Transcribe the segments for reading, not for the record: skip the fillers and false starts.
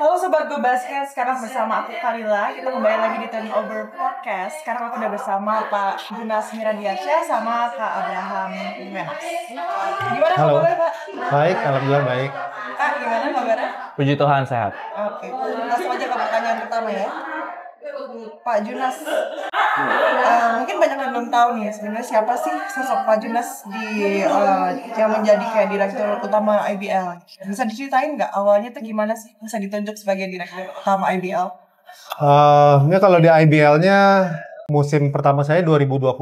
Halo Sobat Go Basket, sekarang bersama aku Kalila. Kita kembali lagi di Turnover Podcast. Sekarang aku udah bersama Pak Junas Miradiansyah sama Kak Abraham Menas. Gimana Halo. kabarnya Pak? Baik, alhamdulillah baik. Kak, gimana kabarnya? Puji Tuhan sehat. Oke, langsung aja ke pertanyaan pertama ya. Pak Junas, mungkin banyak yang belum tahu nih sebenarnya siapa sih sosok Pak Junas yang menjadi kayak direktur utama IBL. Bisa diceritain nggak awalnya tuh gimana sih bisa ditunjuk sebagai direktur utama IBL? Ini kalau di IBL-nya musim pertama saya 2020.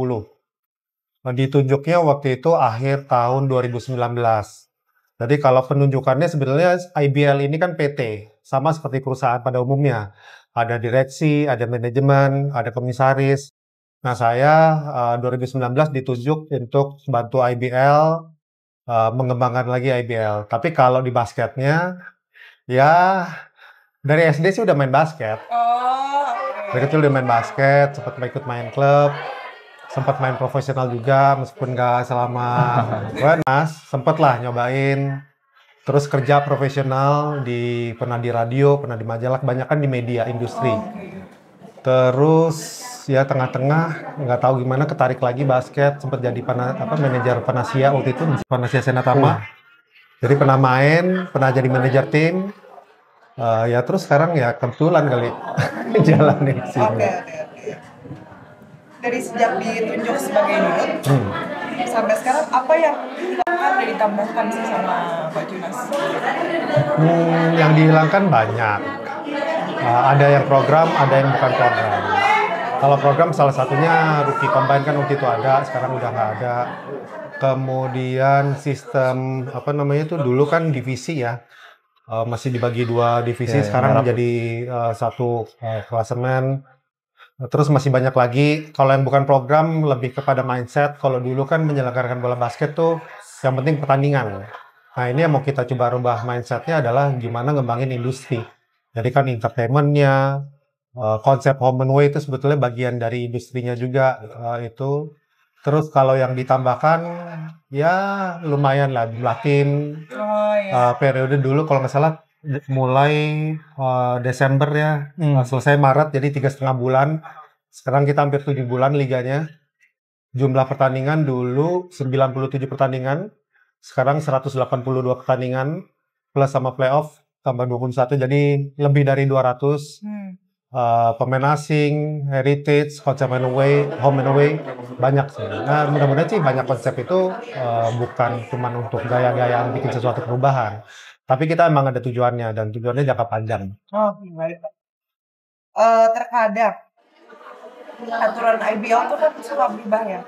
Ditunjuknya waktu itu akhir tahun 2019. Jadi kalau penunjukannya sebenarnya IBL ini kan PT, sama seperti perusahaan pada umumnya. Ada direksi, ada manajemen, ada komisaris. Nah, saya 2019 ditunjuk untuk bantu IBL mengembangkan lagi IBL. Tapi kalau di basketnya, ya dari SD sih udah main basket. Dari kecil udah main basket, sempat ikut main klub, sempat main profesional juga, meskipun nggak selama Wenas, sempet lah nyobain. Terus kerja profesional pernah di radio, pernah di majalah, kebanyakan di media industri. Terus ya tengah-tengah nggak tahu gimana ketarik lagi basket, sempat jadi manajer Panasia waktu itu, Panasia Senatama. Jadi pernah main, pernah jadi manajer tim. Ya terus sekarang ya kebetulan kali jalanin sini. Oke. Dari sejak ditunjuk sebagai dirut sampai sekarang apa yang dihilangkan dan ditambahkan sih sama Pak Junas? Yang dihilangkan banyak. Ada yang program, ada yang bukan program. Kalau program salah satunya Rookie Combine kan waktu itu ada, sekarang udah nggak ada. Kemudian sistem dulu kan divisi ya, masih dibagi 2 divisi, sekarang menjadi satu klasemen. Terus masih banyak lagi. Kalau yang bukan program lebih kepada mindset. Kalau dulu kan menyelenggarakan bola basket tuh yang penting pertandingan. Nah ini yang mau kita coba rubah mindsetnya adalah gimana ngembangin industri. Jadi kan entertainmentnya, konsep home and away itu sebetulnya bagian dari industrinya juga itu. Terus kalau yang ditambahkan ya lumayan lah jumlah tim. Periode dulu kalau nggak salah mulai Desember ya, selesai Maret, jadi 3,5 bulan. Sekarang kita hampir 7 bulan liganya. Jumlah pertandingan dulu 97 pertandingan, sekarang 182 pertandingan, plus sama playoff tambah 21, jadi lebih dari 200. Pemain asing, heritage, konsep home and away, banyak sih. Nah mudah-mudahan sih banyak konsep itu bukan cuma untuk gaya-gayaan bikin sesuatu perubahan. Tapi kita emang ada tujuannya, dan tujuannya jangka panjang. Oh, baik. Terkadang aturan IBL itu kan suka berubah ya.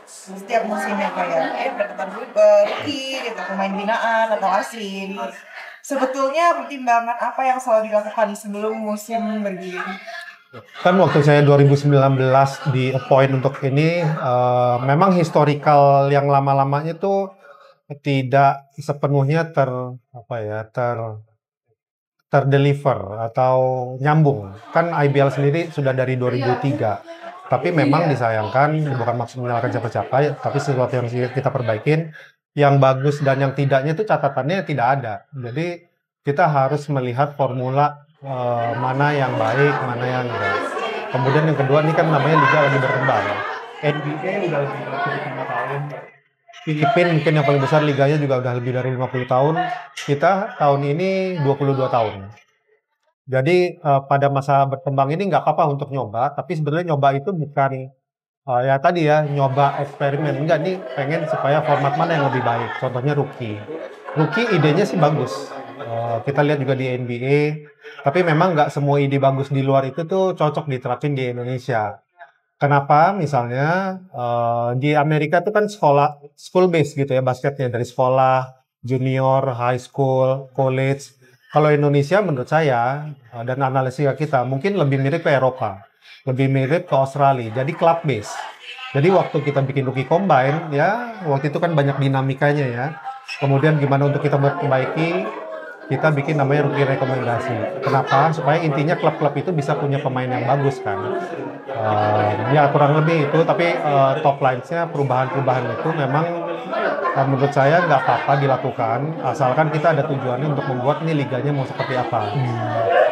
Setiap musimnya kayak pendekatan rookie, gitu, pemain binaan atau asing. Sebetulnya pertimbangan apa yang selalu dilakukan sebelum musim bergulir? Kan waktu saya 2019 di appoint untuk ini, memang historical yang lama-lamanya tuh tidak sepenuhnya terdeliver atau nyambung. Kan IBL sendiri sudah dari 2003. Tapi memang disayangkan, bukan maksud menyalahkan siapa-siapa, tapi sesuatu yang kita perbaikin, yang bagus dan yang tidaknya itu catatannya tidak ada. Jadi kita harus melihat formula mana yang baik, mana yang enggak. Kemudian yang kedua, ini kan namanya liga lagi berkembang. NBA udah lebih dari 5 tahun. Filipina mungkin yang paling besar liganya juga udah lebih dari 50 tahun. Kita tahun ini 22 tahun. Jadi pada masa berkembang ini nggak apa-apa untuk nyoba, tapi sebenarnya nyoba itu bukan nyoba eksperimen. Enggak, nih pengen supaya format mana yang lebih baik. Contohnya rookie. Rookie idenya sih bagus. Kita lihat juga di NBA, tapi memang nggak semua ide bagus di luar itu tuh cocok diterapin di Indonesia. Kenapa? Misalnya di Amerika itu kan school base gitu ya basketnya, dari sekolah, junior, high school, college. Kalau Indonesia menurut saya dan analisis kita mungkin lebih mirip ke Eropa, lebih mirip ke Australia. Jadi club base. Jadi waktu kita bikin Rookie Combine ya waktu itu kan banyak dinamikanya ya. Kemudian gimana untuk kita memperbaiki? Kita bikin namanya Rookie Rekomendasi. Kenapa? Supaya intinya klub-klub itu bisa punya pemain yang bagus kan. Ya kurang lebih itu, tapi top lines-nya perubahan-perubahan itu memang menurut saya nggak apa-apa dilakukan, asalkan kita ada tujuannya untuk membuat ini liganya mau seperti apa.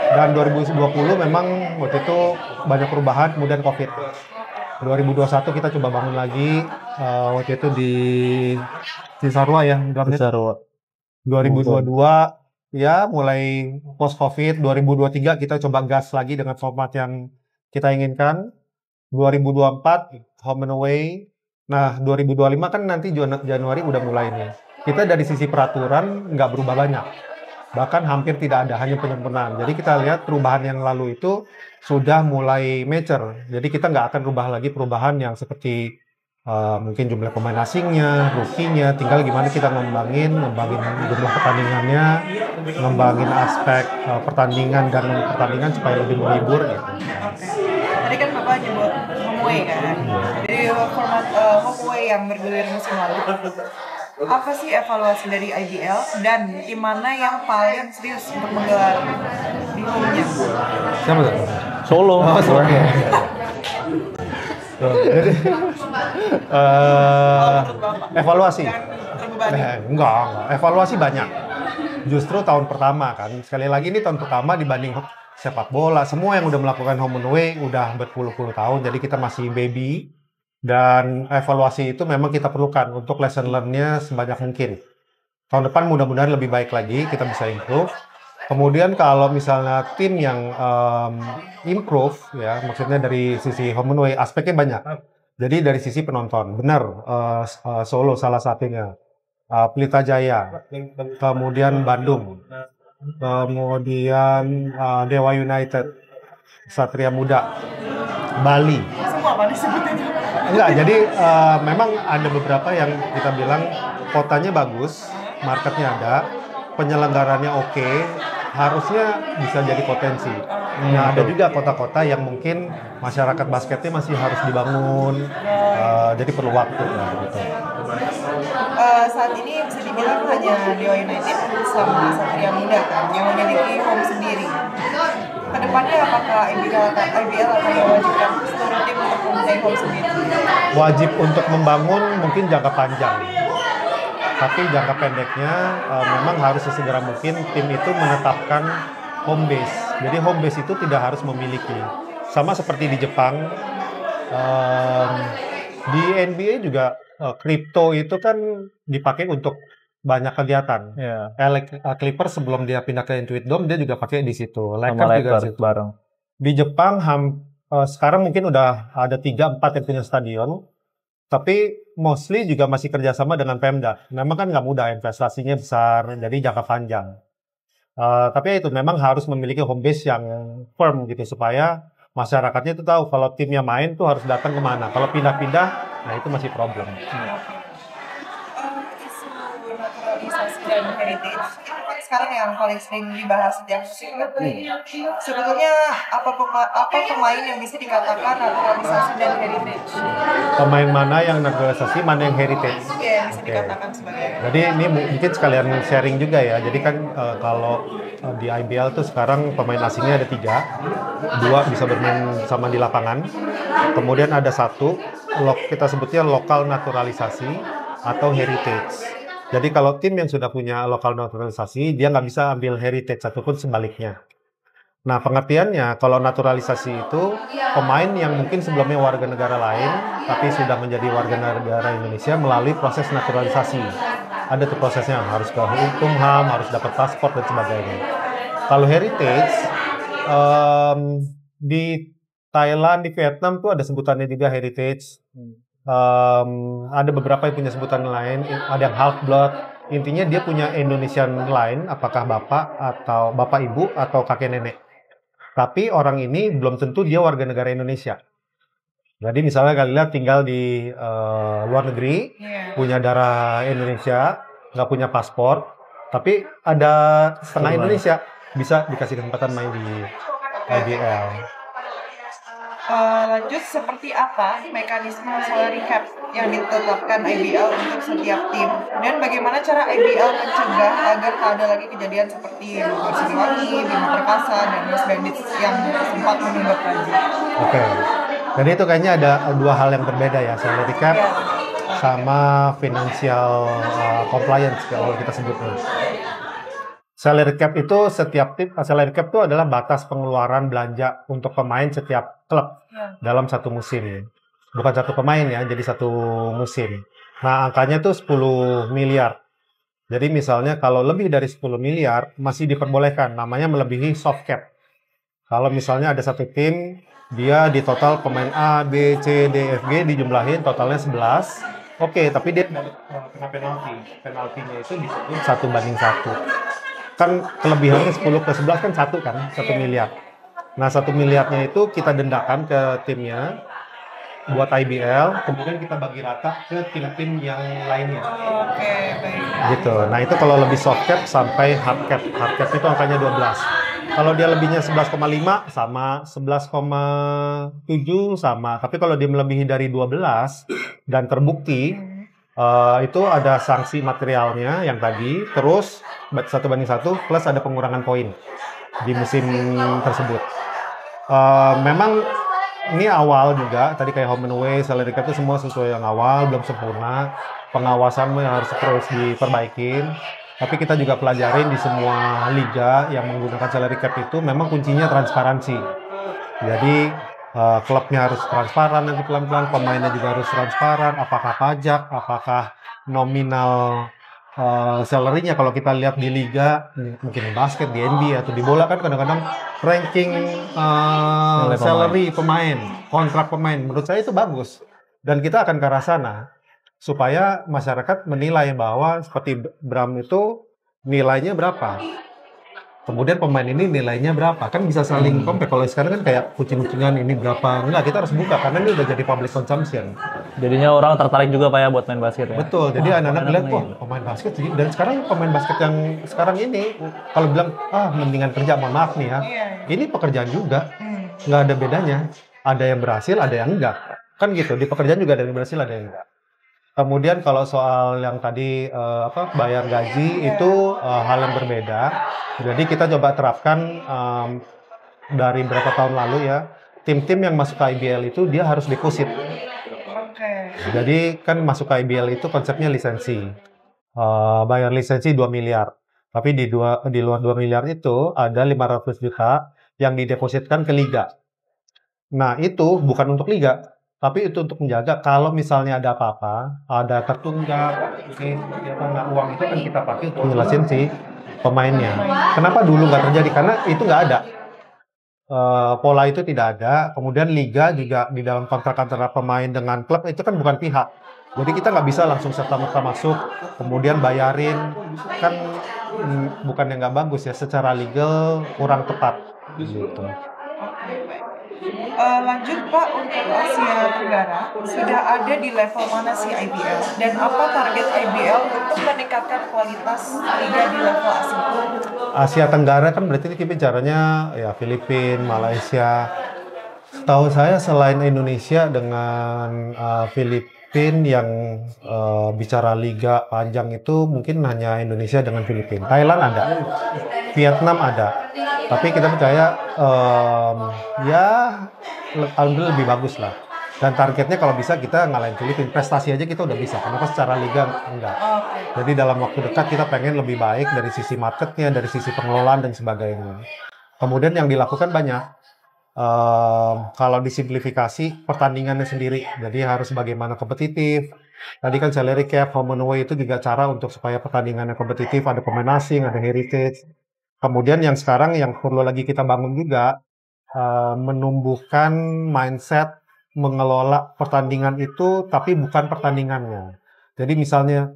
Dan 2020 memang waktu itu banyak perubahan, kemudian COVID. 2021 kita coba bangun lagi, waktu itu di Cisarua ya, Cisarua. 2022 ya mulai post COVID. 2023 kita coba gas lagi dengan format yang kita inginkan. 2024 home and away. Nah 2025 kan nanti Januari udah mulai nih. Kita dari sisi peraturan nggak berubah banyak, bahkan hampir tidak ada, hanya penyempurnaan. Jadi kita lihat perubahan yang lalu itu sudah mulai mature. Jadi kita nggak akan rubah lagi perubahan yang seperti mungkin jumlah pemain asingnya, rookie-nya, tinggal gimana kita ngembangin jumlah pertandingannya, ngembangin aspek pertandingan dan pertandingan supaya lebih menghibur gitu. Tadi kan Bapak nyebut home away kan? Jadi format home away yang bergulir musim lalu. Apa sih evaluasi dari IBL dan di mana yang paling serius untuk menggelar di home-nya? Siapa tuh? Solo. Oh, Solo. Jadi evaluasi. Enggak. Evaluasi banyak. Justru tahun pertama kan. Sekali lagi ini tahun pertama dibanding sepak bola. Semua yang udah melakukan home and away udah berpuluh-puluh tahun. Jadi kita masih baby. Dan evaluasi itu memang kita perlukan untuk lesson learn-nya sebanyak mungkin. Tahun depan mudah-mudahan lebih baik lagi, kita bisa improve. Kemudian kalau misalnya tim yang improve, ya maksudnya dari sisi home and away, aspeknya banyak. Jadi dari sisi penonton, benar, Solo salah satunya, Pelita Jaya, kemudian Bandung, kemudian Dewa United, Satria Muda, Bali. Semua apa disebutnya? Enggak, jadi memang ada beberapa yang kita bilang kotanya bagus, marketnya ada, penyelenggarannya oke, harusnya bisa jadi potensi. Nah, ada juga kota-kota yang mungkin masyarakat basketnya masih harus dibangun, jadi perlu waktu lah gitu. Saat ini bisa dibilang hanya Dewa United sama Satria Muda kan yang memiliki home sendiri. Kedepannya apakah IBL akan mewajibkan seluruh tim untuk mempunyai home sendiri? Wajib untuk membangun mungkin jangka panjang. Tapi jangka pendeknya memang harus sesegera mungkin tim itu menetapkan home base. Jadi home base itu tidak harus memiliki. Sama seperti di Jepang, di NBA juga kripto itu kan dipakai untuk banyak kegiatan. Yeah. Clippers sebelum dia pindah ke Intuit Dome dia juga pakai di situ. Lakers juga di situ. Bareng. Di Jepang sekarang mungkin udah ada 3-4 yang punya stadion. Tapi mostly juga masih kerjasama dengan Pemda. Memang kan nggak mudah, investasinya besar, jadi jangka panjang. Tapi itu memang harus memiliki home base yang firm gitu supaya masyarakatnya itu tahu kalau timnya main tuh harus datang kemana. Kalau pindah-pindah, nah itu masih problem. Isu naturalisasi dan heritage itu kan sekarang yang paling sering dibahas setiap musim. Sebetulnya apa pemain yang bisa dikatakan naturalisasi dan heritage? Pemain mana yang naturalisasi, mana yang heritage? Iya, bisa dikatakan sebagai. Jadi ini mungkin sekalian sharing juga ya. Jadi kan kalau di IBL tuh sekarang pemain asingnya ada 3, 2 bisa bermain sama di lapangan. Kemudian ada 1, kita sebutnya lokal naturalisasi atau heritage. Jadi kalau tim yang sudah punya lokal naturalisasi, dia nggak bisa ambil heritage ataupun sebaliknya. Nah, pengertiannya kalau naturalisasi itu pemain yang mungkin sebelumnya warga negara lain, tapi sudah menjadi warga negara Indonesia melalui proses naturalisasi. Ada tuh prosesnya, harus ke Hukum-HAM, harus dapat paspor dan sebagainya. Kalau heritage, di Thailand, di Vietnam tuh ada sebutannya juga heritage. Ada beberapa yang punya sebutan lain, ada yang half blood. Intinya dia punya Indonesian line, apakah bapak ibu atau kakek nenek. Tapi orang ini belum tentu dia warga negara Indonesia. Jadi misalnya kalian tinggal di luar negeri, punya darah Indonesia, nggak punya paspor, tapi ada setengah Indonesia, bisa dikasih kesempatan main di IBL. Lanjut, seperti apa mekanisme salary cap yang ditetapkan IBL untuk setiap tim? Dan bagaimana cara IBL mencegah agar tak ada lagi kejadian seperti Bogor Siliwangi, Bima Perkasa, dan West Bandits yang sempat menunggak lagi? Oke. Jadi itu kayaknya ada 2 hal yang berbeda ya, salary cap sama financial compliance kalau kita sebutnya. Salary cap itu salary cap itu adalah batas pengeluaran belanja untuk pemain setiap klub dalam satu musim. Bukan satu pemain ya, jadi satu musim. Nah, angkanya tuh 10 miliar. Jadi misalnya kalau lebih dari 10 miliar masih diperbolehkan, namanya melebihi soft cap. Kalau misalnya ada satu tim, dia di total pemain A, B, C, D, F, G dijumlahin totalnya 11. Oke, tapi dia kena penalti. Penaltinya itu disebut 1/1. Kan kelebihannya 10 ke 11 kan 1 miliar. Nah, 1 miliarnya itu kita dendakan ke timnya buat IBL, kemudian kita bagi rata ke tim-tim yang lainnya. Oke, baik. Gitu. Nah, itu kalau lebih soft cap sampai hard cap. Hard cap itu angkanya 12. Kalau dia lebihnya 11,5 sama, 11,7 sama. Tapi kalau dia melebihi dari 12 dan terbukti, itu ada sanksi materialnya yang tadi, terus 1/1 plus ada pengurangan poin di musim tersebut. Memang ini awal juga, tadi kayak home and away, salary cap itu semua sesuai yang awal, belum sempurna. Pengawasannya harus terus diperbaikin. Tapi kita juga pelajarin di semua liga yang menggunakan salary cap itu memang kuncinya transparansi. Jadi klubnya harus transparan, nanti pelan-pelan pemainnya juga harus transparan, apakah pajak, apakah nominal salary-nya. Kalau kita lihat di liga, mungkin di basket, di NBA, atau di bola kan kadang-kadang ranking salary pemain, kontrak pemain, menurut saya itu bagus. Dan kita akan ke arah sana, supaya masyarakat menilai bahwa seperti Bram itu nilainya berapa. Kemudian pemain ini nilainya berapa, kan bisa saling compare. Kalau sekarang kan kayak kucing-kucingan ini berapa, enggak, kita harus buka karena ini udah jadi public consumption. Jadinya orang tertarik juga Pak ya buat main basket ya. Betul, jadi anak-anak lihat, wah pemain basket sih. Dan sekarang pemain basket yang sekarang ini, kalau bilang, mendingan kerja, mohon maaf nih ya, ini pekerjaan juga, nggak ada bedanya. Ada yang berhasil, ada yang enggak. Kan gitu, di pekerjaan juga ada yang berhasil, ada yang enggak. Kemudian kalau soal yang tadi bayar gaji itu hal yang berbeda. Jadi kita coba terapkan dari berapa tahun lalu ya, tim-tim yang masuk ke IBL itu dia harus deposit. Jadi kan masuk ke IBL itu konsepnya lisensi, bayar lisensi 2 miliar. Tapi di luar 2 miliar itu ada 500 juta yang didepositkan ke liga. Nah itu bukan untuk liga, tapi itu untuk menjaga kalau misalnya ada apa-apa, ada tertunggak, uang itu kan kita pakai untuk jelasin si pemainnya. Kenapa dulu nggak terjadi? Karena itu nggak ada. Pola itu tidak ada. Kemudian liga juga di dalam kontrak antara pemain dengan klub itu kan bukan pihak. Jadi kita nggak bisa langsung serta-merta masuk, kemudian bayarin. Kan bukan yang nggak bagus ya, secara legal kurang tepat. Gitu. Lanjut Pak, untuk Asia Tenggara sudah ada di level mana sih IBL dan apa target IBL untuk meningkatkan kualitas liga di level Asia? Asia Tenggara kan berarti kita bicaranya ya Filipina, Malaysia. Setahu saya selain Indonesia dengan Filipina yang bicara liga panjang itu mungkin hanya Indonesia dengan Filipina. Thailand ada, Vietnam ada. Tapi kita percaya ya alhamdulillah lebih bagus lah. Dan targetnya kalau bisa kita ngalahin Filipina. Prestasi aja kita udah bisa. Kenapa secara liga enggak? Jadi dalam waktu dekat kita pengen lebih baik dari sisi marketnya, dari sisi pengelolaan dan sebagainya. Kemudian yang dilakukan banyak. Kalau disimplifikasi pertandingannya sendiri. Jadi harus bagaimana kompetitif. Tadi kan salary cap, home and away itu juga cara untuk supaya pertandingannya kompetitif. Ada pemain asing, ada heritage. Kemudian yang sekarang yang perlu lagi kita bangun juga, menumbuhkan mindset mengelola pertandingan itu, tapi bukan pertandingannya. Jadi misalnya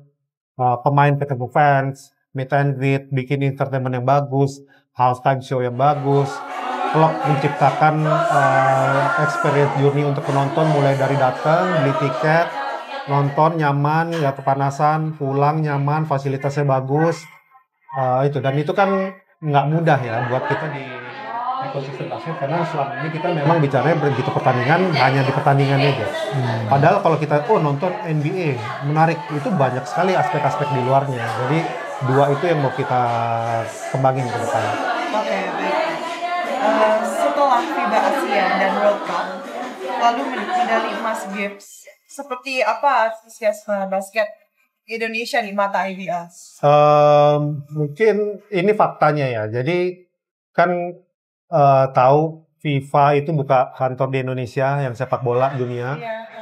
pemain ketemu fans, meet and greet, bikin entertainment yang bagus, halftime show yang bagus, klub menciptakan experience journey untuk penonton mulai dari datang, beli tiket, nonton nyaman, nggak kepanasan, pulang nyaman, fasilitasnya bagus, itu dan itu kan nggak mudah ya buat kita di ekosistem basket karena selama ini kita memang bicaranya begitu pertandingan hanya di pertandingan aja. Padahal kalau kita nonton NBA menarik, itu banyak sekali aspek-aspek di luarnya. Jadi dua itu yang mau kita kembangin ke depan. Oke, baik. Setelah FIBA Asia dan World Cup, lalu medali emas Games seperti apa antusiasme basket Indonesia di mata IBL? Mungkin ini faktanya ya. Jadi kan tahu FIFA itu buka kantor di Indonesia yang sepak bola dunia.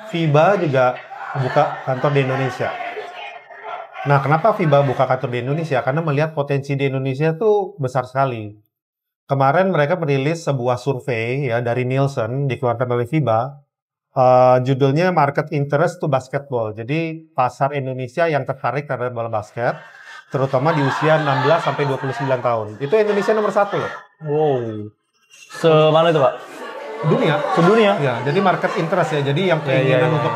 FIBA juga buka kantor di Indonesia. Nah, kenapa FIBA buka kantor di Indonesia? Karena melihat potensi di Indonesia tuh besar sekali. Kemarin mereka merilis sebuah survei ya dari Nielsen dikeluarkan oleh FIBA. Judulnya Market Interest to Basketball. Jadi pasar Indonesia yang tertarik terhadap bola basket, terutama di usia 16 sampai 29 tahun. Itu Indonesia nomor 1 loh. Wow. Semana itu, Pak? Dunia. Sedunia? Ya, jadi market interest ya. Jadi yang keinginan untuk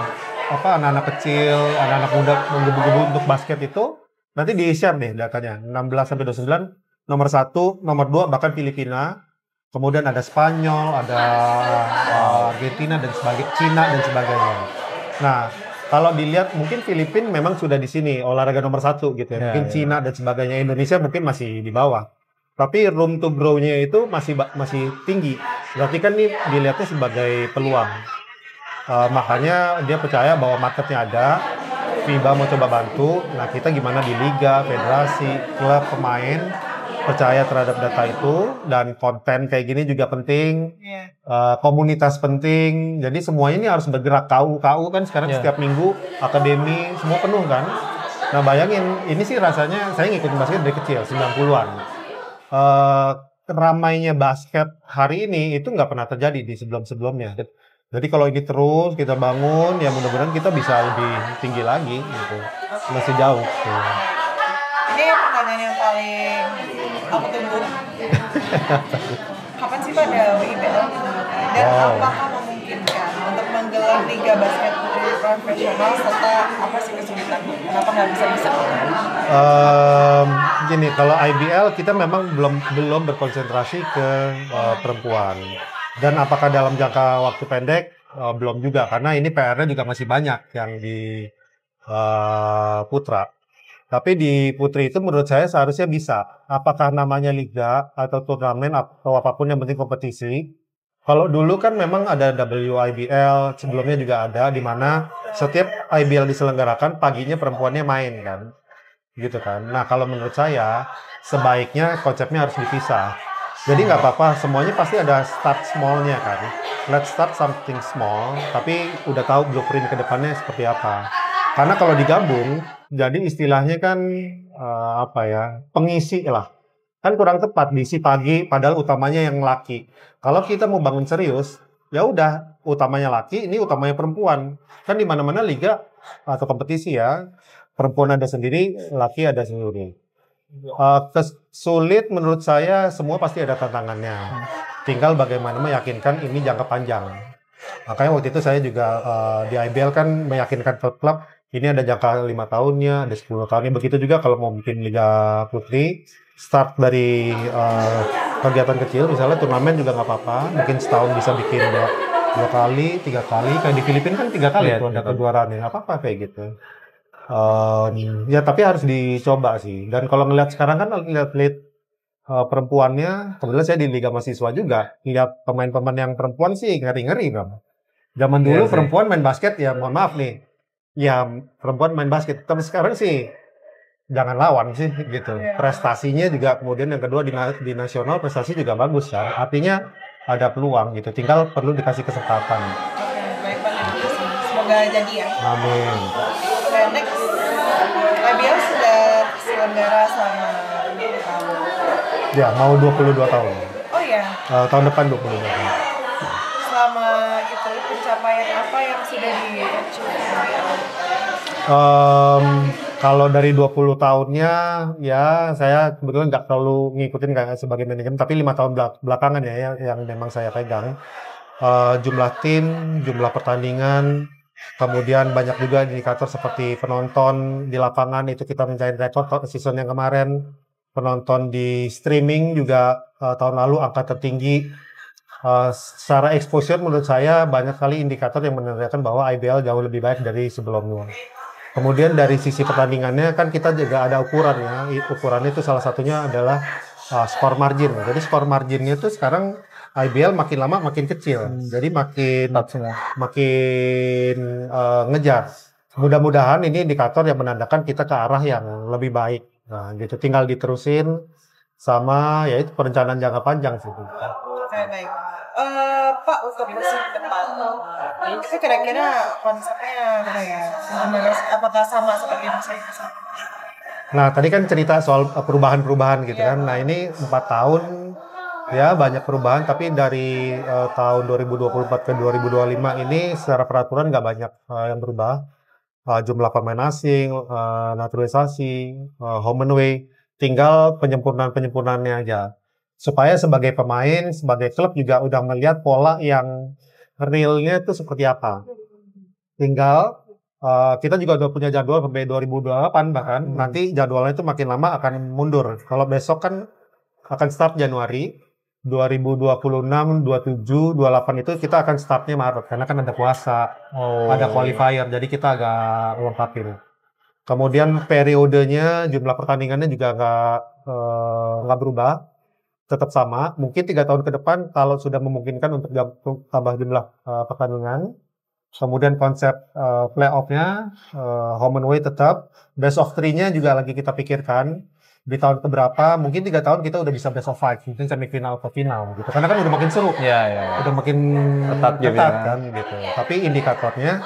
anak-anak kecil, anak-anak muda menggebu-gebu untuk basket itu nanti di-share deh datanya. 16 sampai 29, nomor 1, nomor 2 bahkan Filipina. Kemudian ada Spanyol, ada Argentina dan sebagainya, Cina dan sebagainya. Nah, kalau dilihat mungkin Filipina memang sudah di sini olahraga nomor 1 gitu ya. Mungkin Cina dan sebagainya. Indonesia mungkin masih di bawah. Tapi room to grow-nya itu masih tinggi. Berarti kan ini dilihatnya sebagai peluang. Makanya dia percaya bahwa marketnya ada. FIBA mau coba bantu. Nah, kita gimana di liga, federasi, klub, pemain percaya terhadap data itu, dan konten kayak gini juga penting, komunitas penting, jadi semuanya ini harus bergerak. KU kan sekarang setiap minggu, akademi, semua penuh kan. Nah bayangin, ini sih rasanya, saya ngikutin basket dari kecil, 90-an. Ramainya basket hari ini itu nggak pernah terjadi di sebelum-sebelumnya. Jadi kalau ini terus kita bangun, ya mudah-mudahan kita bisa lebih tinggi lagi gitu. Masih jauh. Ini pertanyaan yang paling aku tunggu. Kapan sih pada IBL? Dan apakah memungkinkan untuk menggelar liga basket putri profesional serta apa sih kesulitannya? Kenapa nggak bisa? Gini, kalau IBL kita memang belum berkonsentrasi ke perempuan. Dan apakah dalam jangka waktu pendek? Belum juga, karena ini PR-nya juga masih banyak yang di putra. Tapi di putri itu menurut saya seharusnya bisa. Apakah namanya liga atau turnamen atau apapun yang penting kompetisi. Kalau dulu kan memang ada WIBL, sebelumnya juga ada, di mana setiap IBL diselenggarakan paginya perempuannya main kan. Gitu kan. Nah kalau menurut saya sebaiknya konsepnya harus dipisah. Jadi nggak apa-apa, semuanya pasti ada start small-nya kan. Let's start something small, tapi udah tahu blueprint ke depannya seperti apa. Karena kalau digabung, jadi istilahnya kan pengisi lah. Kan kurang tepat diisi pagi, padahal utamanya yang laki. Kalau kita mau bangun serius, ya udah utamanya laki, ini utamanya perempuan. Kan di mana-mana liga atau kompetisi ya, perempuan ada sendiri, laki ada sendiri. Sulit menurut saya, semua pasti ada tantangannya. Tinggal bagaimana meyakinkan ini jangka panjang. Makanya waktu itu saya juga di IBL kan meyakinkan klub-klub ini ada jangka 5 tahunnya, ada 10 tahunnya. Begitu juga kalau mau bikin Liga Putri, start dari kegiatan kecil, misalnya turnamen juga nggak apa-apa. Mungkin setahun bisa bikin 2 kali, 3 kali. Kayak di Filipina kan 3 kali tuh ada kejuaraannya, nggak apa-apa kayak gitu. Ya tapi harus dicoba sih. Dan kalau ngeliat sekarang kan lihat perempuannya, kebetulan saya di Liga Mahasiswa juga, lihat pemain-pemain yang perempuan sih ngeri-ngeri kan. Zaman dulu perempuan main basket ya mohon maaf nih. Ya perempuan main basket, tapi sekarang sih jangan lawan sih gitu. Prestasinya juga kemudian yang kedua di nasional prestasi juga bagus ya. Artinya ada peluang gitu, tinggal perlu dikasih kesempatan. Baik Pak, semoga jadi ya. Amin. Next, IBL sudah selenggara selama 20 tahun. Ya, mau 22 tahun. Oh iya. Tahun depan 22 tahun. Selama itu pencapaian apa yang sudah di-achieve? Kalau dari 20 tahunnya, ya saya kebetulan nggak terlalu ngikutin kayak sebagai manajemen, tapi 5 tahun belakangan ya yang memang saya pegang. Jumlah tim, jumlah pertandingan, kemudian banyak juga indikator seperti penonton di lapangan, itu kita mencapai rekor season yang kemarin. Penonton di streaming juga tahun lalu angka tertinggi. Secara exposure menurut saya banyak sekali indikator yang menandakan bahwa IBL jauh lebih baik dari sebelumnya. Kemudian dari sisi pertandingannya kan kita juga ada ukurannya. Ukurannya itu salah satunya adalah skor margin. Jadi skor marginnya itu sekarang IBL makin lama makin kecil, jadi makin Ketat semua. ngejar. Mudah-mudahan ini indikator yang menandakan kita ke arah yang lebih baik. Nah, gitu tinggal diterusin sama ya itu perencanaan jangka panjang sih. Oke, baik. Pak, untuk musim depan, itu kira-kira konsepnya apa ya? Apakah sama seperti musim sebelumnya? Nah, tadi kan cerita soal perubahan-perubahan gitu kan. Nah, ini 4 tahun ya banyak perubahan, tapi dari tahun 2024 ke 2025 ini secara peraturan nggak banyak yang berubah. Jumlah pemain asing, naturalisasi, home and away, tinggal penyempurnaan-penyempurnaannya aja. Supaya sebagai pemain, sebagai klub juga udah melihat pola yang realnya itu seperti apa. Tinggal kita juga udah punya jadwal sampai 2028 bahkan. Nanti jadwalnya itu makin lama akan mundur. Kalau besok kan akan start Januari 2026, 27, 28 itu kita akan startnya Maret karena kan ada puasa, ada qualifier, jadi kita agak lengkapin. Kemudian periodenya, jumlah pertandingannya juga nggak berubah, tetap sama. Mungkin 3 tahun ke depan kalau sudah memungkinkan untuk tambah jumlah pertandingan. Kemudian konsep playoff-nya, home and away tetap. Best of 3-nya juga lagi kita pikirkan. Di tahun keberapa, mungkin 3 tahun kita udah bisa best of 5, mungkin semifinal ke final gitu. Karena kan udah makin seru. Iya. Udah makin Ketat kan gitu. Tapi indikatornya,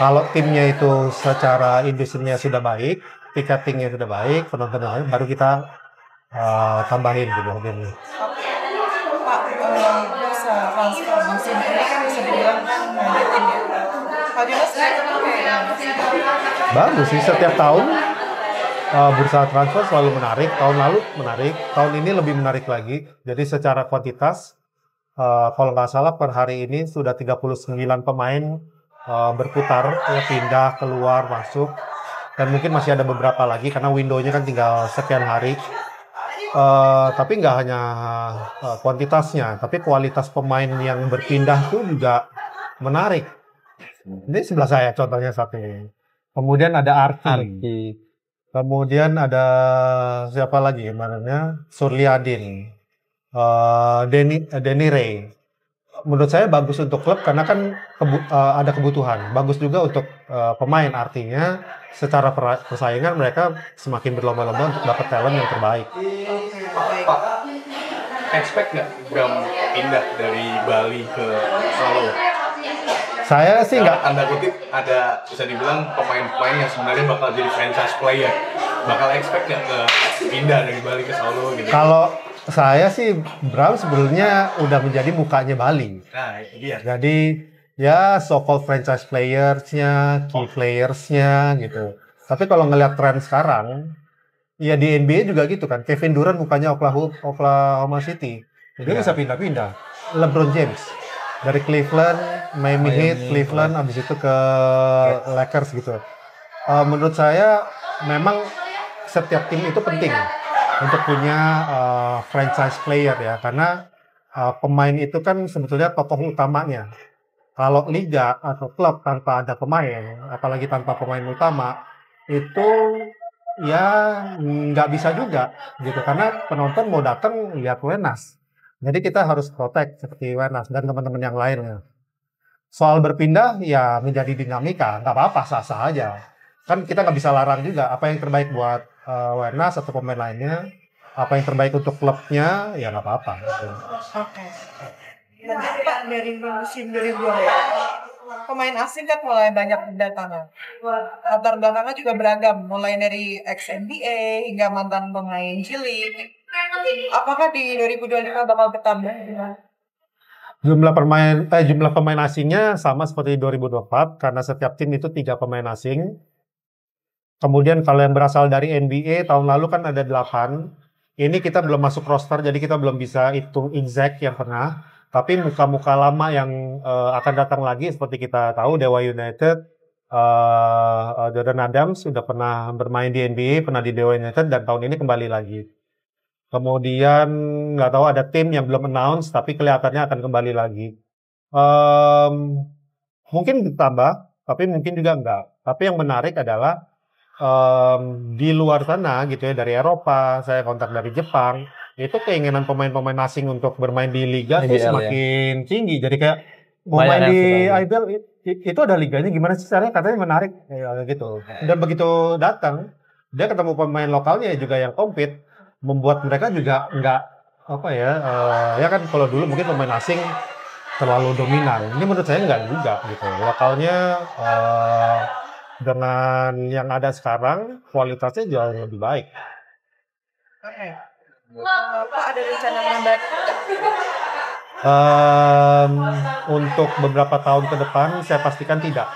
kalau timnya itu secara industrinya sudah baik, ticketingnya sudah baik, penontonnya baik, baru kita tambahin gitu. Pak, bisa transfer musim ini kan bisa dibilang kan ngagetin ya. Pak Junas Bagus sih, setiap tahun bursa transfer selalu menarik. Tahun lalu menarik, tahun ini lebih menarik lagi. Jadi secara kuantitas, kalau nggak salah per hari ini sudah 39 pemain berputar, ya, pindah, keluar, masuk. Dan mungkin masih ada beberapa lagi karena window-nya kan tinggal sekian hari. Tapi nggak hanya kuantitasnya, tapi kualitas pemain yang berpindah itu juga menarik. Ini sebelah saya contohnya satu. Kemudian ada Arki. Kemudian ada siapa lagi kemarinnya? Surliadin, Denny Ray. Menurut saya bagus untuk klub karena kan ada kebutuhan. Bagus juga untuk pemain, artinya secara persaingan mereka semakin berlomba-lomba untuk dapat talent yang terbaik. Pak, expect nggak Bram pindah dari Bali ke Solo? Saya sih nggak. Tanda kutip ada bisa dibilang pemain-pemain yang sebenarnya bakal jadi franchise player, bakal expect nggak ke pindah dari Bali ke Solo gitu? Kalau saya sih Bram sebenarnya udah menjadi mukanya Bali. Nah, itu dia. Jadi ya so-called franchise players-nya, key players-nya gitu. Tapi kalau ngelihat tren sekarang, ya di NBA juga gitu kan. Kevin Durant mukanya Oklahoma City. Dia bisa pindah-pindah. LeBron James dari Cleveland, Miami Heat, Cleveland, abis itu ke Lakers gitu. Menurut saya memang setiap tim itu penting untuk punya franchise player ya, karena pemain itu kan sebetulnya tokoh utamanya. Kalau liga atau klub tanpa ada pemain, apalagi tanpa pemain utama, itu ya nggak bisa juga gitu, karena penonton mau datang lihat Wenas. Jadi kita harus protect seperti Wenas dan teman-teman yang lainnya. Soal berpindah ya menjadi dinamika, nggak apa-apa, sah-sah aja. Kan kita nggak bisa larang juga apa yang terbaik buat Wenas atau pemain lainnya, apa yang terbaik untuk klubnya ya nggak apa-apa. Oke. Nanti Pak dari musim 2002 ya, pemain asing kan mulai banyak berdatangan. Latar belakangnya juga beragam, mulai dari ex-NBA hingga mantan pemain G-League. Apakah di 2025 bakal bertambah? Jumlah pemain asingnya sama seperti 2024 karena setiap tim itu 3 pemain asing. Kemudian kalau yang berasal dari NBA tahun lalu kan ada 8. Ini kita belum masuk roster, jadi kita belum bisa hitung exact yang pernah. Tapi muka-muka lama yang akan datang lagi seperti kita tahu Dewa United, Jordan Adams sudah pernah bermain di NBA, pernah di Dewa United dan tahun ini kembali lagi. Kemudian nggak tahu ada tim yang belum announce tapi kelihatannya akan kembali lagi. Mungkin ditambah, tapi mungkin juga enggak. Tapi yang menarik adalah di luar sana gitu ya, dari Eropa, saya kontak dari Jepang, itu keinginan pemain-pemain asing untuk bermain di liga IBL, itu semakin tinggi. Jadi kayak mau Banyak main yang di suka. IBL itu ada liganya gimana sih caranya, katanya menarik ya, gitu. Dan begitu datang dia ketemu pemain lokalnya juga yang compete, membuat mereka juga nggak apa ya, ya kan kalau dulu mungkin pemain asing terlalu dominan. Ini menurut saya nggak juga gitu. Lokalnya dengan yang ada sekarang kualitasnya jauh lebih baik. Oke. Pak ada rencana menambah? Untuk beberapa tahun ke depan saya pastikan tidak.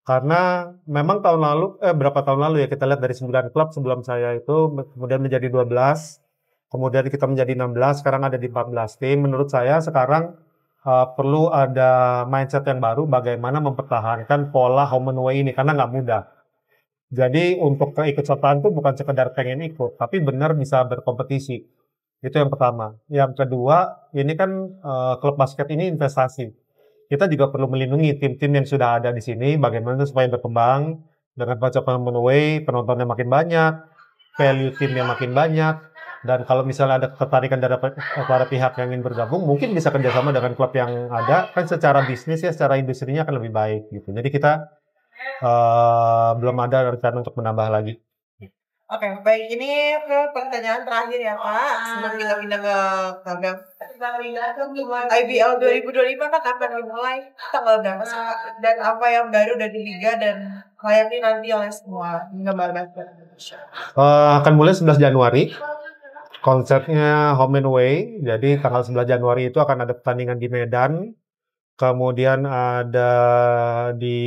Karena memang berapa tahun lalu ya, kita lihat dari 9 klub sebelum saya itu kemudian menjadi 12, kemudian kita menjadi 16, sekarang ada di 14 tim. Menurut saya sekarang perlu ada mindset yang baru bagaimana mempertahankan pola home and away ini, karena nggak mudah. Jadi untuk keikutsertaan itu bukan sekedar pengen ikut, tapi benar bisa berkompetisi. Itu yang pertama. Yang kedua, ini kan klub basket ini investasi. Kita juga perlu melindungi tim-tim yang sudah ada di sini, bagaimana supaya berkembang dengan baca home and away, penontonnya makin banyak, value timnya makin banyak, dan kalau misalnya ada ketertarikan dari para pihak yang ingin bergabung, mungkin bisa kerjasama dengan klub yang ada, kan secara bisnis ya, secara industrinya akan lebih baik gitu. Jadi kita belum ada rencana untuk menambah lagi. Oke, baik. Ini ke pertanyaan terakhir ya Pak. Sebelum kita pindah ke program IBL 2025 kan akan dimulai tanggal berapa sih Pak? Dan apa yang baru dari Liga dan layaknya nanti oleh semua penggemar basket Indonesia? Akan mulai 11 Januari. Konsepnya home and away. Jadi tanggal 11 Januari itu akan ada pertandingan di Medan. Kemudian ada di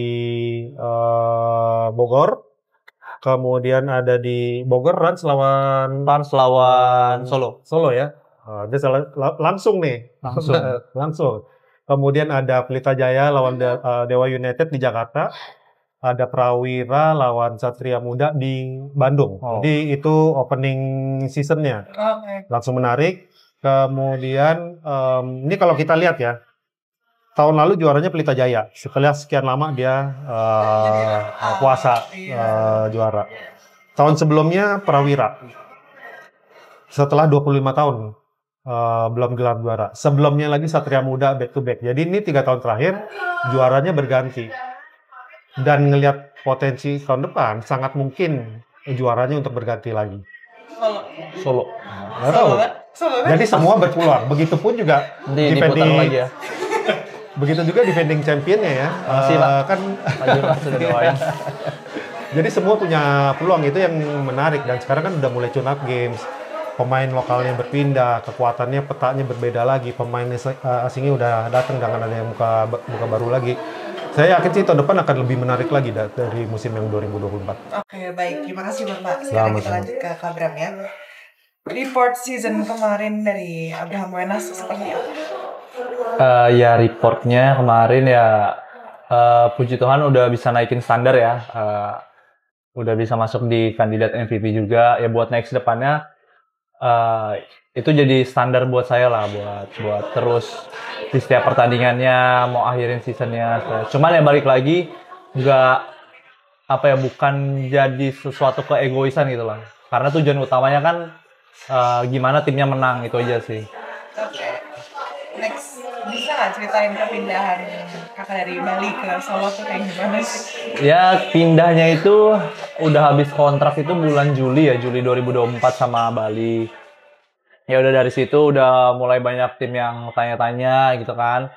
Bogor. Kemudian ada di Bogor, Rans lawan Solo. Solo ya. Dia langsung nih. Langsung. Kemudian ada Pelita Jaya lawan Dewa United di Jakarta. Ada Prawira lawan Satria Muda di Bandung. Jadi itu opening seasonnya. Langsung menarik. Kemudian ini kalau kita lihat ya, tahun lalu juaranya Pelita Jaya. Setelah sekian lama dia puasa juara. Tahun sebelumnya Prawira. Setelah 25 tahun belum gelar juara. Sebelumnya lagi Satria Muda back to back. Jadi ini 3 tahun terakhir juaranya berganti. Dan ngelihat potensi tahun depan sangat mungkin juaranya untuk berganti lagi. Solo. Nggak tahu. Jadi semua berpeluang. Begitupun juga diputar lagi ya. Begitu juga defending championnya ya. Kan sudah doain. Jadi semua punya peluang, itu yang menarik. Dan sekarang kan udah mulai tune up games. Pemain lokalnya berpindah, kekuatannya petanya berbeda lagi. Pemain asingnya udah datang, dengan ada yang muka baru lagi. Saya yakin sih tahun depan akan lebih menarik lagi dari musim yang 2024. Oke, baik. Terima kasih Bapak. Sekarang kita lanjut ke program ya. Report season kemarin dari Abraham Wenas seperti apa? Ya reportnya kemarin ya puji Tuhan udah bisa naikin standar ya, udah bisa masuk di kandidat MVP juga ya. Buat next depannya itu jadi standar buat saya lah, buat terus di setiap pertandingannya mau akhirin seasonnya. Cuman ya balik lagi nggak bukan jadi sesuatu keegoisan gitu lah, karena tujuan utamanya kan gimana timnya menang, itu aja sih. Oke. Next, bisa nggak ceritain perpindahan kakak dari Bali ke Solo tuh kayak gimana sih? Ya pindahnya itu udah habis kontrak itu bulan Juli 2024 sama Bali. Ya udah dari situ udah mulai banyak tim yang tanya-tanya gitu kan.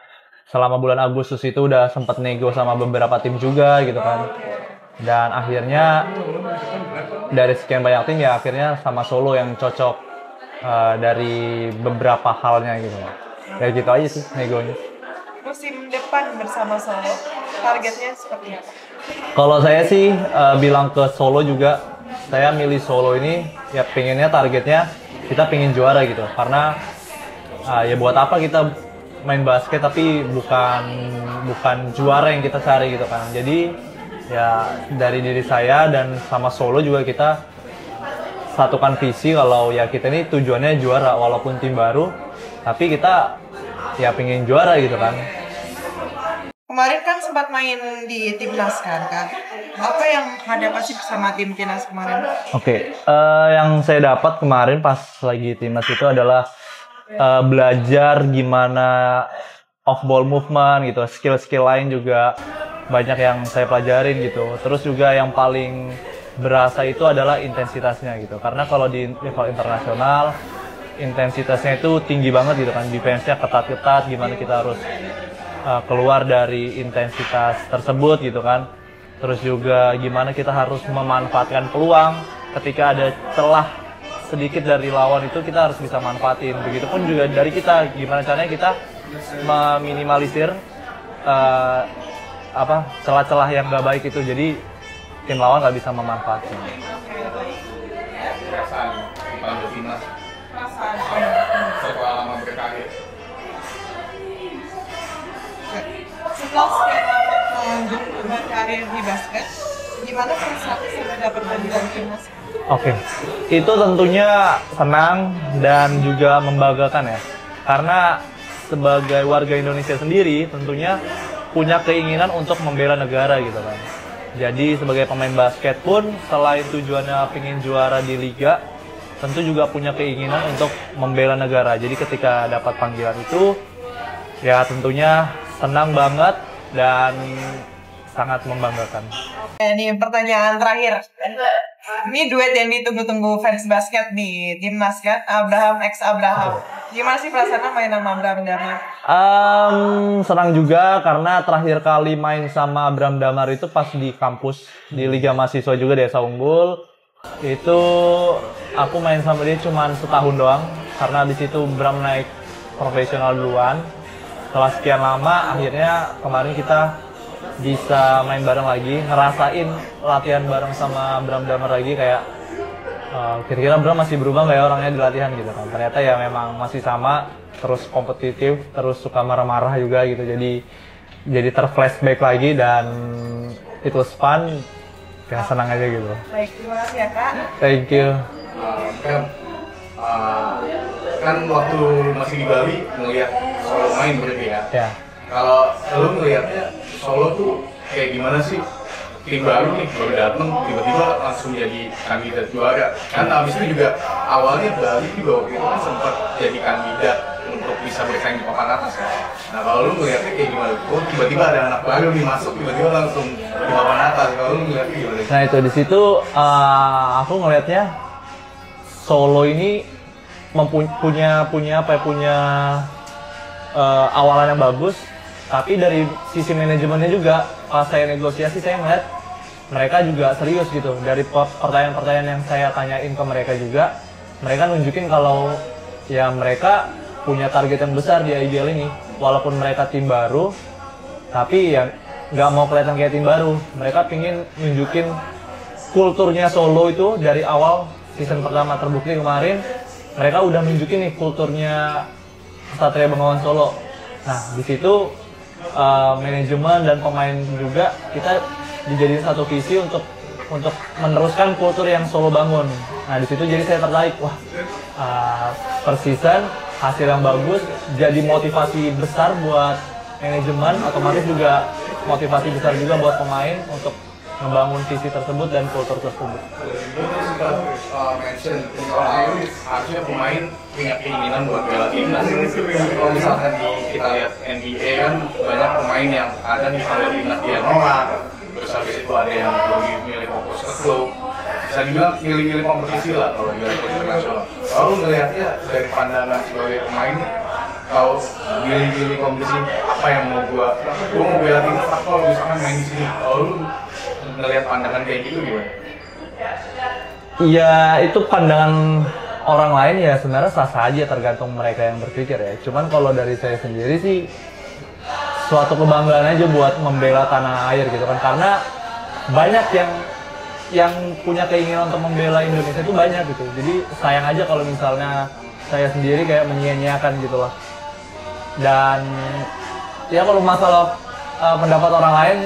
Selama bulan Agustus itu udah sempat nego sama beberapa tim juga gitu kan. Dan akhirnya dari sekian banyak tim ya akhirnya sama Solo yang cocok dari beberapa halnya gitu. Kayak gitu aja sih negonya. Musim depan bersama Solo, targetnya seperti apa? Kalau saya sih bilang ke Solo juga, saya milih Solo ini ya pengennya targetnya kita pengen juara gitu. Karena ya buat apa kita main basket tapi bukan juara yang kita cari gitu kan. Jadi ya dari diri saya dan sama Solo juga kita satukan visi kalau ya kita ini tujuannya juara, walaupun tim baru tapi kita ya pengen juara gitu kan. Kemarin kan sempat main di timnas kan Kak. Apa yang ada pasti bersama tim Timnas kemarin? Oke, yang saya dapat kemarin pas lagi timnas itu adalah belajar gimana off ball movement gitu, skill-skill lain juga banyak yang saya pelajarin gitu. Terus juga yang paling berasa itu adalah intensitasnya gitu. Karena kalau di level internasional intensitasnya itu tinggi banget gitu kan, defense-nya ketat-ketat, gimana kita harus keluar dari intensitas tersebut gitu kan. Terus juga gimana kita harus memanfaatkan peluang ketika ada celah sedikit dari lawan itu kita harus bisa manfaatin. Begitupun juga dari kita, gimana caranya kita meminimalisir celah-celah yang nggak baik itu. Jadi tim lawan nggak bisa memanfaatkan. Perasaan dipanggil timnas setelah lama berkarir. Setelah sekian lama berkarir di basket, gimana perasaan sudah dapat panggilan timnas? Oke, itu tentunya senang dan juga membanggakan ya. Karena sebagai warga Indonesia sendiri tentunya punya keinginan untuk membela negara gitu kan. Jadi sebagai pemain basket pun selain tujuannya pengen juara di liga, tentu juga punya keinginan untuk membela negara. Jadi ketika dapat panggilan itu, ya tentunya senang banget dan sangat membanggakan. Ini pertanyaan terakhir. Ini duet yang ditunggu-tunggu fans basket di timnas kan, Abraham x Abraham. Gimana sih perasaannya main sama Abraham Damar? Senang juga karena terakhir kali main sama Abraham Damar itu pas di kampus di Liga Mahasiswa juga di Desa Unggul. Itu aku main sama dia cuma setahun doang karena di situ Bram naik profesional duluan. Setelah sekian lama akhirnya kemarin kita bisa main bareng lagi, ngerasain latihan bareng sama Bram Damar lagi kayak kira-kira Bram masih berubah nggak ya orangnya di latihan gitu kan. Ternyata ya memang masih sama, terus kompetitif, terus suka marah-marah juga gitu. Jadi terflashback lagi dan it was fun. Ya senang aja gitu. Baik, terima kasih ya Kak. Thank you. Kan waktu masih di Bali ngelihat Solo main berarti ya. Ya. Kalau lu ngelihatnya Solo tuh kayak gimana sih? Tim baru nih baru dateng tiba-tiba langsung jadi kandidat juara. Kan abis itu juga awalnya Bali juga waktu itu kan sempat jadi kandidat untuk bisa bersaing di papan atas kan. Nah kalau lu ngelihatnya kayak gimana? Oh tiba-tiba ada anak baru nih masuk tiba-tiba langsung di papan atas. Kalau lu ngelihatnya gimana? Nah itu di situ aku ngelihatnya Solo ini punya awalan yang bagus, tapi dari sisi manajemennya juga pas saya negosiasi saya ngeliat mereka juga serius gitu. Dari pertanyaan-pertanyaan yang saya tanyain ke mereka juga, mereka nunjukin kalau ya mereka punya target yang besar di IBL ini. Walaupun mereka tim baru, tapi ya nggak mau kelihatan kayak tim baru. Mereka pingin nunjukin kulturnya Solo itu dari awal season pertama terbukti kemarin. Mereka udah nunjukin nih kulturnya Satria Bengawan Solo. Nah di situ manajemen dan pemain juga kita dijadiin satu visi untuk meneruskan kultur yang Solo bangun. Nah di situ jadi saya tertarik, wah per season hasil yang bagus jadi motivasi besar buat manajemen, otomatis juga motivasi besar juga buat pemain untuk membangun visi tersebut dan kultur tersebut. Mention harusnya pemain punya keinginan buat bela timnas. Kalau misalkan kita lihat NBA kan banyak pemain yang ada di bela timnas dia nolak. Terus habis itu ada yang lebih milih fokus ke klub. Bisa dibilang milih-milih kompetisi lah kalau di level internasional. Kalau ngelihatnya dari pandangan sebagai pemain, kalau milih-milih kompetisi apa yang mau gua mau bela timnas apa kalau misalkan main di sini. Kalau lu ngelihat pandangan kayak gitu gimana? Ya itu pandangan orang lain ya sebenarnya sah-sah aja tergantung mereka yang berpikir ya. Cuman kalau dari saya sendiri sih suatu kebanggaan aja buat membela tanah air gitu kan. Karena banyak yang punya keinginan untuk membela Indonesia itu banyak gitu. Jadi sayang aja kalau misalnya saya sendiri kayak menyia-nyiakan gitu loh. Dan ya kalau masalah pendapat orang lain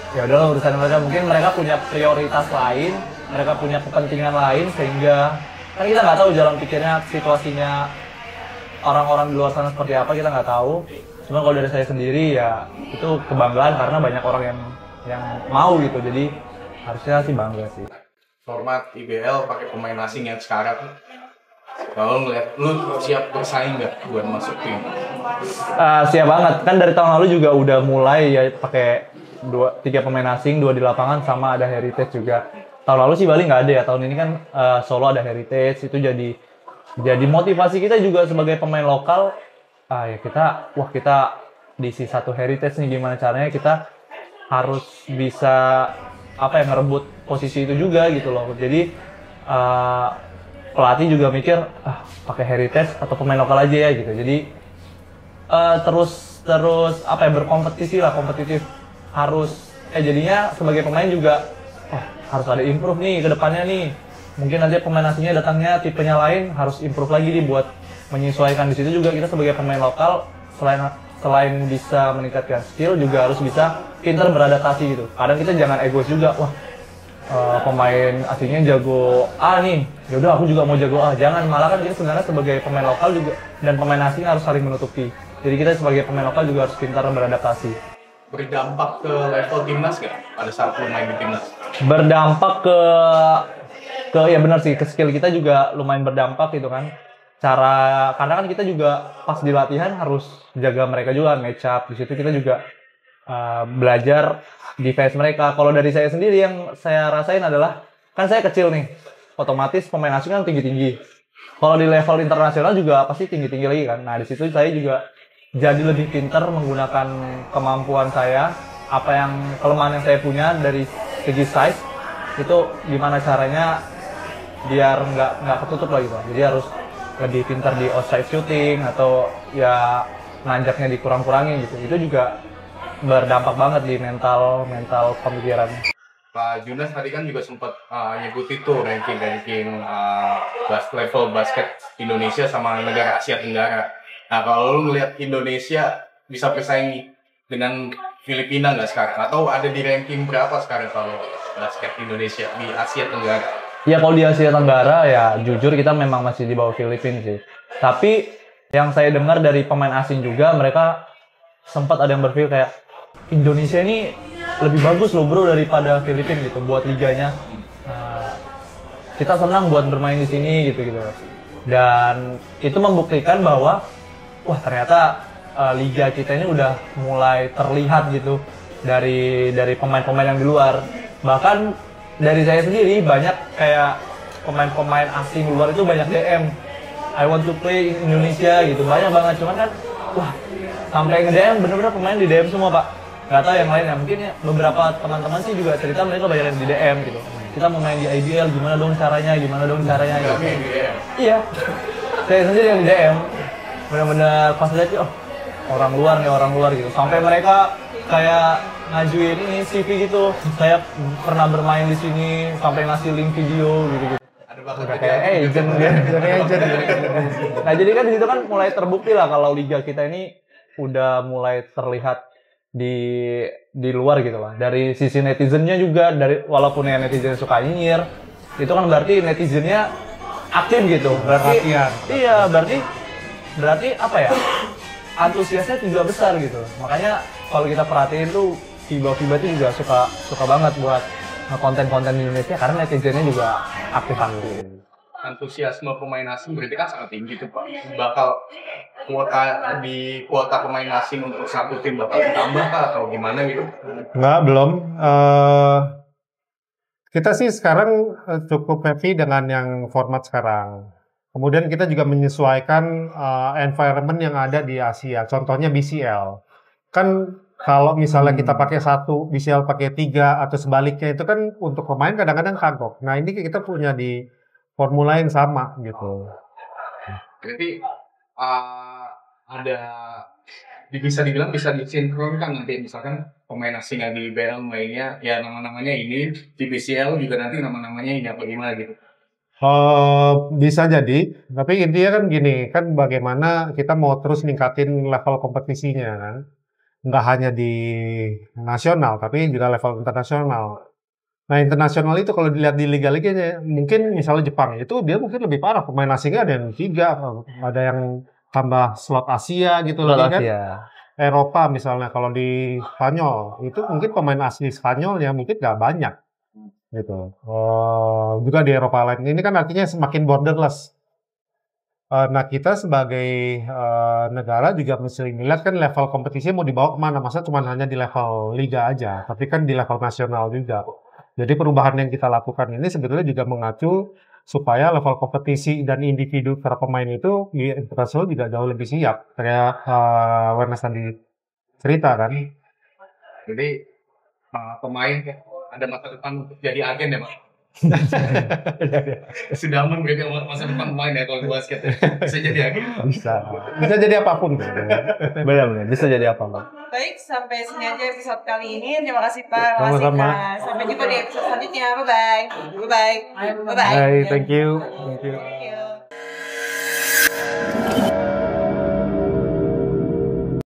ya udahlah urusan mereka, mungkin mereka punya prioritas lain, mereka punya kepentingan lain sehingga kan kita nggak tahu jalan pikirnya, situasinya orang-orang di luar sana seperti apa, kita nggak tahu. Cuma kalau dari saya sendiri ya itu kebanggaan karena banyak orang yang mau gitu. Jadi harusnya sih bangga sih. Format IBL pakai pemain asing yang sekarang, kalau ngeliat lu siap bersaing nggak buat masuk tim? Siap banget, kan dari tahun lalu juga udah mulai ya pakai 3 pemain asing, 2 di lapangan sama ada Heritage juga. Tahun lalu sih Bali nggak ada ya, tahun ini kan Solo ada Heritage, itu jadi motivasi kita juga sebagai pemain lokal. Ya kita diisi 1 Heritage nih, gimana caranya kita harus bisa ngerebut posisi itu juga gitu loh. Jadi pelatih juga mikir pakai Heritage atau pemain lokal aja ya gitu. Jadi terus berkompetisi lah, kompetitif. Harus jadinya sebagai pemain juga harus ada improve nih ke depannya nih. Mungkin nanti pemain asingnya datangnya tipenya lain, harus improve lagi nih buat menyesuaikan. Di situ juga kita sebagai pemain lokal selain bisa meningkatkan skill juga harus bisa pintar beradaptasi gitu. Kadang kita jangan egois juga, pemain asingnya jago A nih, yaudah aku juga mau jago A. Jangan, malah kan kita sebenarnya sebagai pemain lokal juga dan pemain asing harus saling menutupi. Jadi kita sebagai pemain lokal juga harus pintar beradaptasi. Berdampak ke level timnas nggak pada saat lu main di timnas? Berdampak ke ya benar sih, ke skill kita juga lumayan berdampak gitu kan. Karena kan kita juga pas di latihan harus jaga mereka juga, match up. Di situ kita juga belajar defense mereka. Kalau dari saya sendiri yang saya rasain adalah, kan saya kecil nih, otomatis pemain asing kan tinggi-tinggi. Kalau di level internasional juga pasti tinggi-tinggi lagi kan. Nah di situ saya juga jadi lebih pintar menggunakan kemampuan saya, kelemahan yang saya punya dari segi size, itu gimana caranya biar nggak ketutup lagi Pak. Jadi harus lebih pintar di outside shooting atau ya nanjaknya dikurang-kurangin gitu. Itu juga berdampak banget di mental pemikiran. Pak Junas tadi kan juga sempat nyebut itu ranking level basket Indonesia sama negara Asia Tenggara. Nah kalau lu ngelihat Indonesia bisa bersaing dengan Filipina nggak sekarang? Atau ada di ranking berapa sekarang kalau basket Indonesia di Asia Tenggara? Ya kalau di Asia Tenggara ya jujur kita memang masih di bawah Filipina sih. Tapi yang saya dengar dari pemain asing juga, mereka sempat ada yang berpikir kayak Indonesia ini lebih bagus loh bro daripada Filipina gitu buat liganya. Kita senang buat bermain di sini gitu. Dan itu membuktikan bahwa ternyata liga kita ini udah mulai terlihat gitu dari pemain-pemain yang di luar. Bahkan dari saya sendiri banyak kayak pemain-pemain asing luar itu banyak DM, I want to play in Indonesia gitu, banyak banget. Cuman kan sampai nge-DM bener-bener pemain di DM semua Pak. Nggak tahu yang lainnya, mungkin ya beberapa teman-teman sih juga cerita mereka banyak yang di DM gitu. Kita mau main di IBL, gimana dong caranya gitu. Iya, saya sendiri yang di DM. Benar-benar pas lihat orang luar gitu. Sampai mereka kayak ngajuin ini CV gitu. Saya pernah bermain di sini, sampai ngasih link video gitu. Udah kayak agent gitu. Nah jadi kan di situ kan mulai terbukti lah kalau liga kita ini udah mulai terlihat di luar gitu lah. Dari sisi netizennya juga, walaupun ya netizen suka nyinyir, itu kan berarti netizennya aktif gitu. Berarti iya, berarti apa ya? Antusiasnya juga besar gitu. Makanya kalau kita perhatiin tuh FIBA itu juga suka banget buat konten-konten di Indonesia karena netizennya juga aktif. Antusiasme pemain asing berarti kan sangat tinggi tuh Pak. Bakal kuota pemain asing untuk satu tim bakal ditambah Pak atau gimana gitu? Enggak, belum. Kita sih sekarang cukup happy dengan yang format sekarang. Kemudian kita juga menyesuaikan environment yang ada di Asia. Contohnya BCL. Kan kalau misalnya kita pakai 1, BCL pakai 3 atau sebaliknya, itu kan untuk pemain kadang-kadang kagok. Nah ini kita punya di formula yang sama gitu. Berarti bisa dibilang bisa disinkronkan nanti misalkan pemain asing yang di IBL mainnya ya nama-namanya ini, di BCL juga nanti nama-namanya ini apa gimana gitu. Bisa jadi, tapi intinya kan gini, kan bagaimana kita mau terus ningkatin level kompetisinya kan. Nggak hanya di nasional, tapi juga level internasional. Nah, internasional itu kalau dilihat di liga-liganya, mungkin misalnya Jepang, itu dia mungkin lebih parah. Pemain asingnya ada yang 3, ada yang tambah slot Asia gitu loh kan. Eropa misalnya, kalau di Spanyol, itu mungkin pemain asli Spanyol yang mungkin nggak banyak. gitu. Juga di Eropa lain ini kan artinya semakin borderless. Nah kita sebagai negara juga mesti melihat kan level kompetisi mau dibawa kemana, masa cuma hanya di level liga aja, tapi kan di level nasional juga. Jadi perubahan yang kita lakukan ini sebetulnya juga mengacu supaya level kompetisi dan individu para pemain itu di internasional juga jauh lebih siap. Kayak Wernes tadi cerita kan. Jadi pemain ada masa depan untuk jadi agen ya, Pak. Sudah aman berarti masa depan pemain ya kalau di basket ya. Bisa jadi agen. Bisa jadi apapun. Benar-benar bisa jadi apa, Bang? Baik, sampai sini aja episode kali ini. Terima kasih Pak. Terima kasih Sama-sama. Kak. Sampai jumpa di episode selanjutnya. Bye bye. Bye bye. Bye bye. Hai, thank you. Thank you.